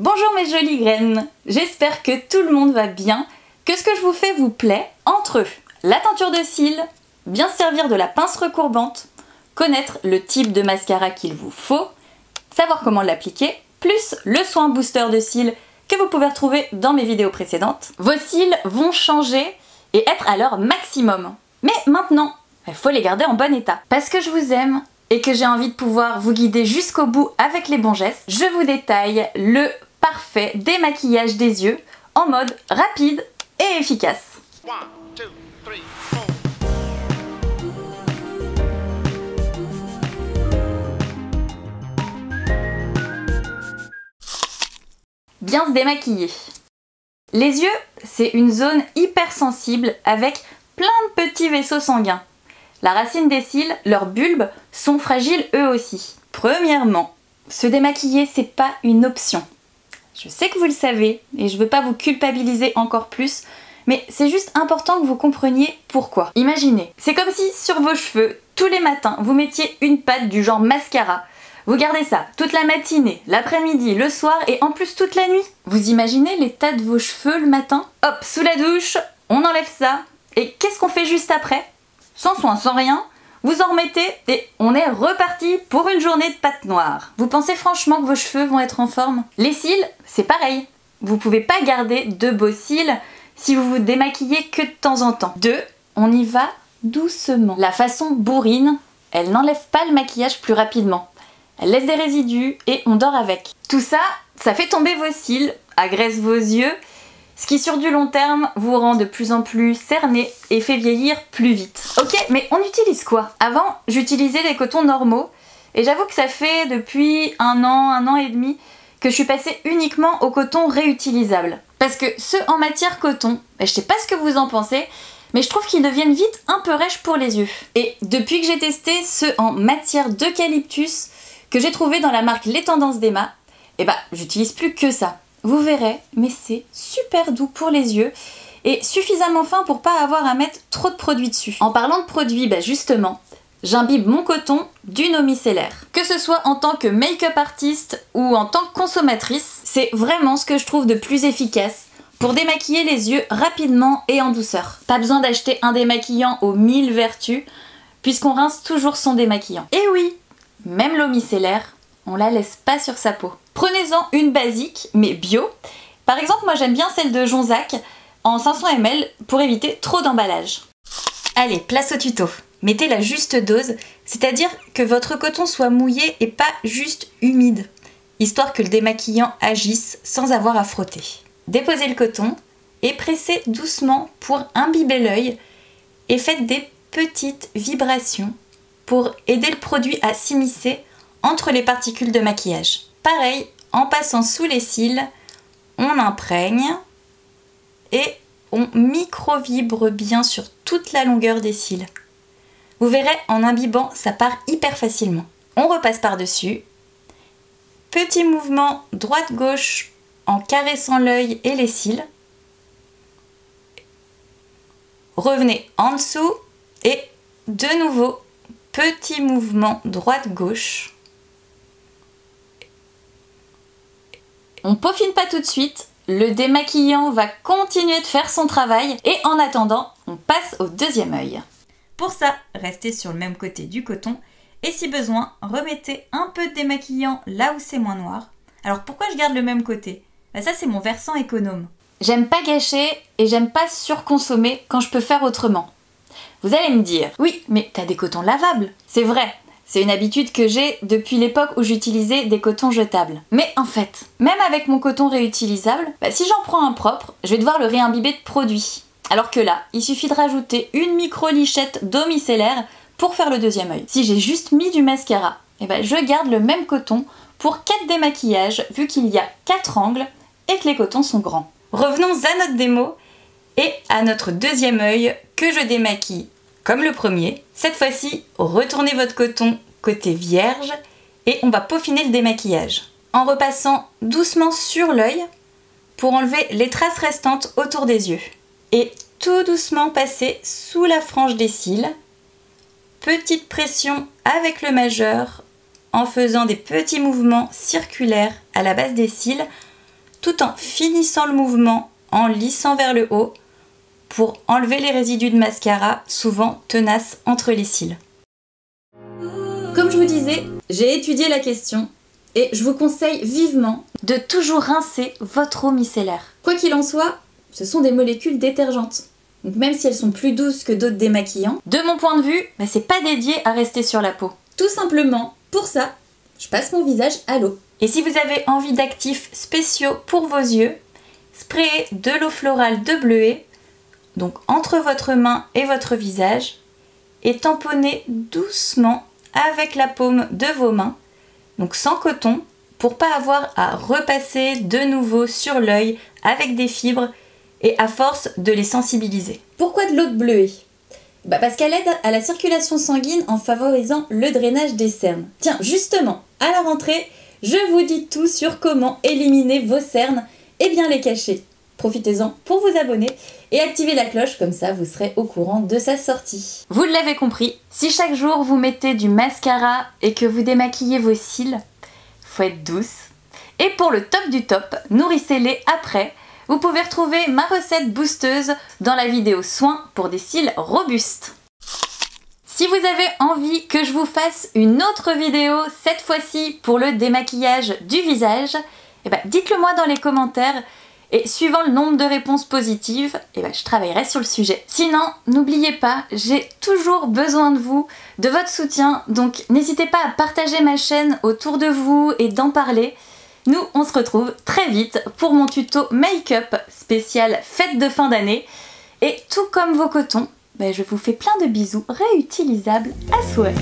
Bonjour mes jolies graines, j'espère que tout le monde va bien, que ce que je vous fais vous plaît. Entre la teinture de cils, bien se servir de la pince recourbante, connaître le type de mascara qu'il vous faut, savoir comment l'appliquer, plus le soin booster de cils que vous pouvez retrouver dans mes vidéos précédentes, vos cils vont changer et être à leur maximum. Mais maintenant, il faut les garder en bon état. Parce que je vous aime et que j'ai envie de pouvoir vous guider jusqu'au bout avec les bons gestes, je vous détaille le parfait démaquillage des yeux en mode rapide et efficace. 1, 2, 3, 4. Bien se démaquiller. Les yeux, c'est une zone hypersensible avec plein de petits vaisseaux sanguins. La racine des cils, leurs bulbes, sont fragiles eux aussi. Premièrement, se démaquiller, c'est pas une option. Je sais que vous le savez et je veux pas vous culpabiliser encore plus, mais c'est juste important que vous compreniez pourquoi. Imaginez, c'est comme si sur vos cheveux, tous les matins, vous mettiez une pâte du genre mascara. Vous gardez ça toute la matinée, l'après-midi, le soir et en plus toute la nuit. Vous imaginez l'état de vos cheveux le matin? Hop, sous la douche, on enlève ça. Et qu'est-ce qu'on fait juste après? Sans soin, sans rien, vous en remettez et on est reparti pour une journée de pâte noire. Vous pensez franchement que vos cheveux vont être en forme? Les cils, c'est pareil. Vous pouvez pas garder de beaux cils si vous vous démaquillez que de temps en temps. 2, on y va doucement. La façon bourrine, elle n'enlève pas le maquillage plus rapidement. Elle laisse des résidus et on dort avec. Tout ça, ça fait tomber vos cils, agresse vos yeux, ce qui sur du long terme vous rend de plus en plus cerné et fait vieillir plus vite. Ok, mais on utilise quoi? Avant, j'utilisais des cotons normaux et j'avoue que ça fait depuis un an et demi que je suis passée uniquement au coton réutilisable. Parce que ceux en matière coton, je sais pas ce que vous en pensez, mais je trouve qu'ils deviennent vite un peu rêches pour les yeux. Et depuis que j'ai testé ceux en matière d'eucalyptus que j'ai trouvé dans la marque Les Tendances d'Emma, j'utilise plus que ça. Vous verrez, mais c'est super doux pour les yeux et suffisamment fin pour pas avoir à mettre trop de produits dessus. En parlant de produits, justement, j'imbibe mon coton d'une eau micellaire. Que ce soit en tant que make-up artiste ou en tant que consommatrice, c'est vraiment ce que je trouve de plus efficace pour démaquiller les yeux rapidement et en douceur. Pas besoin d'acheter un démaquillant aux 1000 vertus, puisqu'on rince toujours son démaquillant. Et oui, même l'eau micellaire, on la laisse pas sur sa peau. Prenez-en une basique, mais bio. Par exemple, moi j'aime bien celle de Jonzac en 500 ml pour éviter trop d'emballage. Allez, place au tuto. Mettez la juste dose, c'est-à-dire que votre coton soit mouillé et pas juste humide, histoire que le démaquillant agisse sans avoir à frotter. Déposez le coton et pressez doucement pour imbiber l'œil et faites des petites vibrations pour aider le produit à s'immiscer entre les particules de maquillage. Pareil, en passant sous les cils, on imprègne et on micro-vibre bien sur toute la longueur des cils. Vous verrez, en imbibant, ça part hyper facilement. On repasse par-dessus. Petit mouvement droite-gauche en caressant l'œil et les cils. Revenez en dessous et de nouveau, petit mouvement droite-gauche. On peaufine pas tout de suite, le démaquillant va continuer de faire son travail et en attendant, on passe au deuxième œil. Pour ça, restez sur le même côté du coton et si besoin, remettez un peu de démaquillant là où c'est moins noir. Alors pourquoi je garde le même côté? Ça c'est mon versant économe. J'aime pas gâcher et j'aime pas surconsommer quand je peux faire autrement. Vous allez me dire, oui, mais t'as des cotons lavables. C'est vrai. C'est une habitude que j'ai depuis l'époque où j'utilisais des cotons jetables. Mais en fait, même avec mon coton réutilisable, si j'en prends un propre, je vais devoir le réimbiber de produit. Alors que là, il suffit de rajouter une micro-lichette d'eau micellaire pour faire le deuxième œil. Si j'ai juste mis du mascara, je garde le même coton pour 4 démaquillages vu qu'il y a 4 angles et que les cotons sont grands. Revenons à notre démo et à notre deuxième œil que je démaquille comme le premier. Cette fois-ci, retournez votre coton côté vierge et on va peaufiner le démaquillage en repassant doucement sur l'œil pour enlever les traces restantes autour des yeux. Et tout doucement passer sous la frange des cils. Petite pression avec le majeur en faisant des petits mouvements circulaires à la base des cils tout en finissant le mouvement en lissant vers le haut pour enlever les résidus de mascara souvent tenaces entre les cils. Comme je vous disais, j'ai étudié la question et je vous conseille vivement de toujours rincer votre eau micellaire. Quoi qu'il en soit, ce sont des molécules détergentes. Donc même si elles sont plus douces que d'autres démaquillants, de mon point de vue, c'est pas dédié à rester sur la peau. Tout simplement, pour ça, je passe mon visage à l'eau. Et si vous avez envie d'actifs spéciaux pour vos yeux, sprayez de l'eau florale de bleuet, donc entre votre main et votre visage, et tamponnez doucement avec la paume de vos mains, donc sans coton, pour pas avoir à repasser de nouveau sur l'œil avec des fibres et à force de les sensibiliser. Pourquoi de l'eau de bleuet ? Parce qu'elle aide à la circulation sanguine en favorisant le drainage des cernes. Tiens, justement, à la rentrée, je vous dis tout sur comment éliminer vos cernes et bien les cacher. Profitez-en pour vous abonner et activer la cloche, comme ça vous serez au courant de sa sortie. Vous l'avez compris, si chaque jour vous mettez du mascara et que vous démaquillez vos cils, faut être douce. Et pour le top du top, nourrissez-les après. Vous pouvez retrouver ma recette boosteuse dans la vidéo soins pour des cils robustes. Si vous avez envie que je vous fasse une autre vidéo, cette fois-ci pour le démaquillage du visage, dites-le moi dans les commentaires et suivant le nombre de réponses positives, je travaillerai sur le sujet. Sinon, n'oubliez pas, j'ai toujours besoin de vous, de votre soutien, donc n'hésitez pas à partager ma chaîne autour de vous et d'en parler. Nous, on se retrouve très vite pour mon tuto make-up spécial fête de fin d'année. Et tout comme vos cotons, je vous fais plein de bisous réutilisables à souhait.